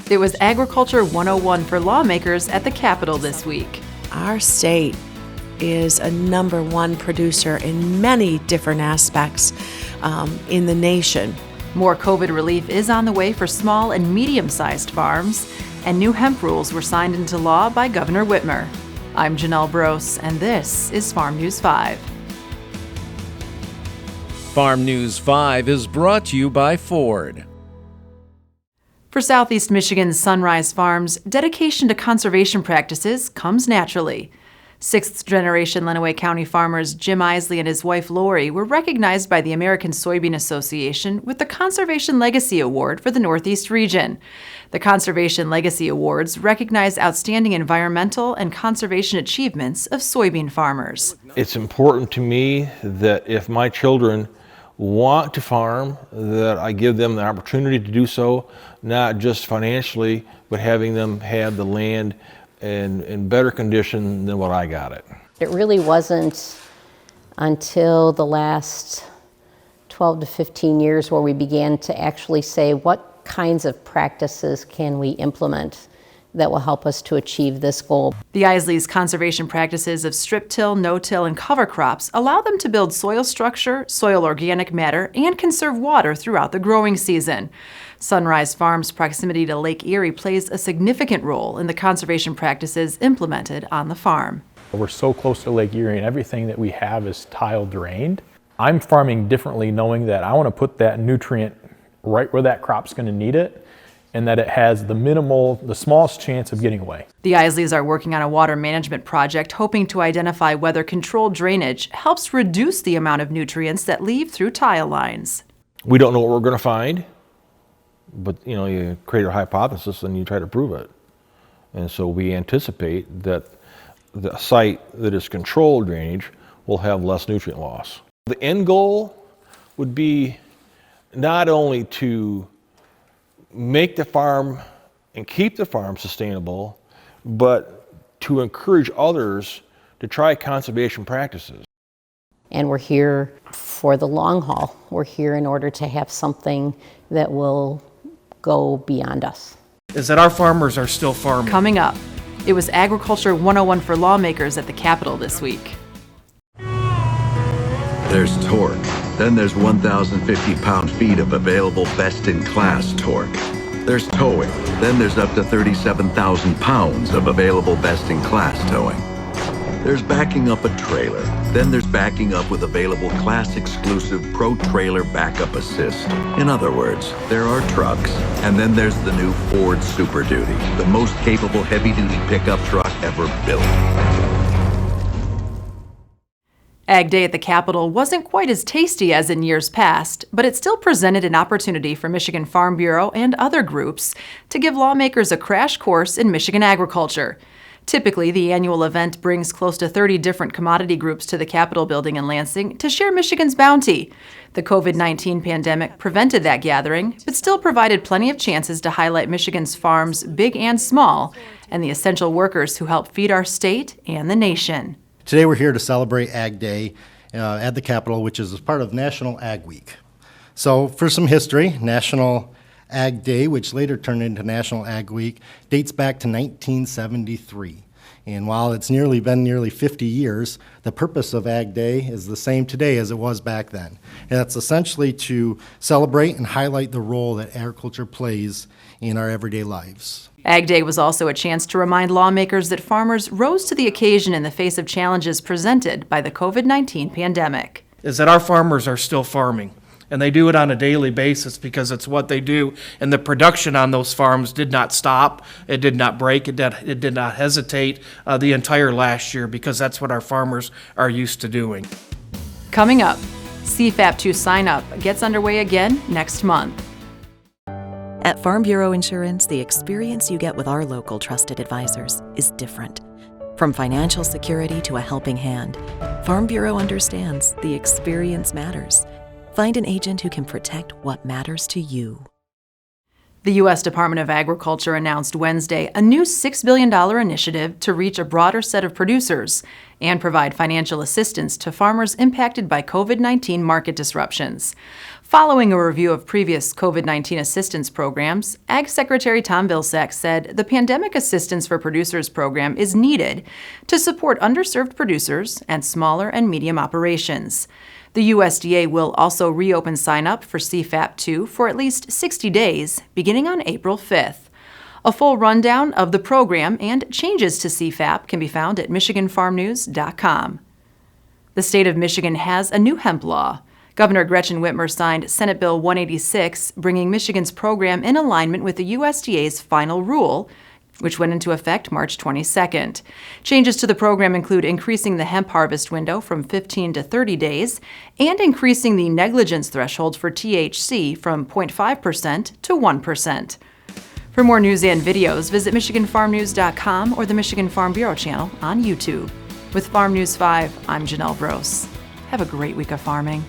It was Agriculture 101 for lawmakers at the Capitol this week. Our state is a number one producer in many different aspects in the nation. More COVID relief is on the way for small and medium-sized farms, and new hemp rules were signed into law by Governor Whitmer. I'm Janelle Brose, and this is Farm News 5. Farm News 5 is brought to you by Ford. For Southeast Michigan's Sunrise Farms, dedication to conservation practices comes naturally. Sixth-generation Lenawee County farmers Jim Isley and his wife Lori were recognized by the American Soybean Association with the Conservation Legacy Award for the Northeast region. The Conservation Legacy Awards recognize outstanding environmental and conservation achievements of soybean farmers. It's important to me that if my children want to farm, that I give them the opportunity to do so, not just financially, but having them have the land in better condition than what I got it. It really wasn't until the last 12 to 15 years where we began to actually say what kinds of practices can we implement that will help us to achieve this goal. The Isley's conservation practices of strip-till, no-till, and cover crops allow them to build soil structure, soil organic matter, and conserve water throughout the growing season. Sunrise Farms' proximity to Lake Erie plays a significant role in the conservation practices implemented on the farm. We're so close to Lake Erie and everything that we have is tile drained. I'm farming differently knowing that I want to put that nutrient right where that crop's going to need it, and that it has the smallest chance of getting away. The Isleys are working on a water management project hoping to identify whether controlled drainage helps reduce the amount of nutrients that leave through tile lines. We don't know what we're going to find, but you create a hypothesis and you try to prove it. And so we anticipate that the site that is controlled drainage will have less nutrient loss. The end goal would be not only to make the farm and keep the farm sustainable, but to encourage others to try conservation practices. And we're here for the long haul. We're here in order to have something that will go beyond us. Is that our farmers are still farming. Coming up, it was Agriculture 101 for lawmakers at the Capitol this week. There's torque. Then there's 1,050 pound-feet of available best-in-class torque. There's towing. Then there's up to 37,000 pounds of available best-in-class towing. There's backing up a trailer. Then there's backing up with available class-exclusive Pro Trailer Backup Assist. In other words, there are trucks, and then there's the new Ford Super Duty, the most capable heavy-duty pickup truck ever built. Ag Day at the Capitol wasn't quite as tasty as in years past, but it still presented an opportunity for Michigan Farm Bureau and other groups to give lawmakers a crash course in Michigan agriculture. Typically, the annual event brings close to 30 different commodity groups to the Capitol building in Lansing to share Michigan's bounty. The COVID-19 pandemic prevented that gathering, but still provided plenty of chances to highlight Michigan's farms, big and small, and the essential workers who help feed our state and the nation. Today we're here to celebrate Ag Day at the Capitol, which is part of National Ag Week. So for some history, National Ag Day, which later turned into National Ag Week, dates back to 1973. And while it's been nearly 50 years, the purpose of Ag Day is the same today as it was back then. And that's essentially to celebrate and highlight the role that agriculture plays in our everyday lives. Ag Day was also a chance to remind lawmakers that farmers rose to the occasion in the face of challenges presented by the COVID-19 pandemic. Is that our farmers are still farming. And they do it on a daily basis because it's what they do. And the production on those farms did not stop. It did not break. It did not hesitate the entire last year because that's what our farmers are used to doing. Coming up, CFAP 2 sign-up gets underway again next month. At Farm Bureau Insurance, the experience you get with our local trusted advisors is different. From financial security to a helping hand, Farm Bureau understands the experience matters. Find an agent who can protect what matters to you. The U.S. Department of Agriculture announced Wednesday a new $6 billion initiative to reach a broader set of producers and provide financial assistance to farmers impacted by COVID-19 market disruptions. Following a review of previous COVID-19 assistance programs, Ag Secretary Tom Vilsack said the Pandemic Assistance for Producers program is needed to support underserved producers and smaller and medium operations. The USDA will also reopen sign-up for CFAP2 for at least 60 days, beginning on April 5th. A full rundown of the program and changes to CFAP can be found at MichiganFarmNews.com. The state of Michigan has a new hemp law. Governor Gretchen Whitmer signed Senate Bill 186, bringing Michigan's program in alignment with the USDA's final rule, which went into effect March 22nd. Changes to the program include increasing the hemp harvest window from 15 to 30 days and increasing the negligence threshold for THC from 0.5% to 1%. For more news and videos, visit MichiganFarmNews.com or the Michigan Farm Bureau channel on YouTube. With Farm News 5, I'm Janelle Brose. Have a great week of farming.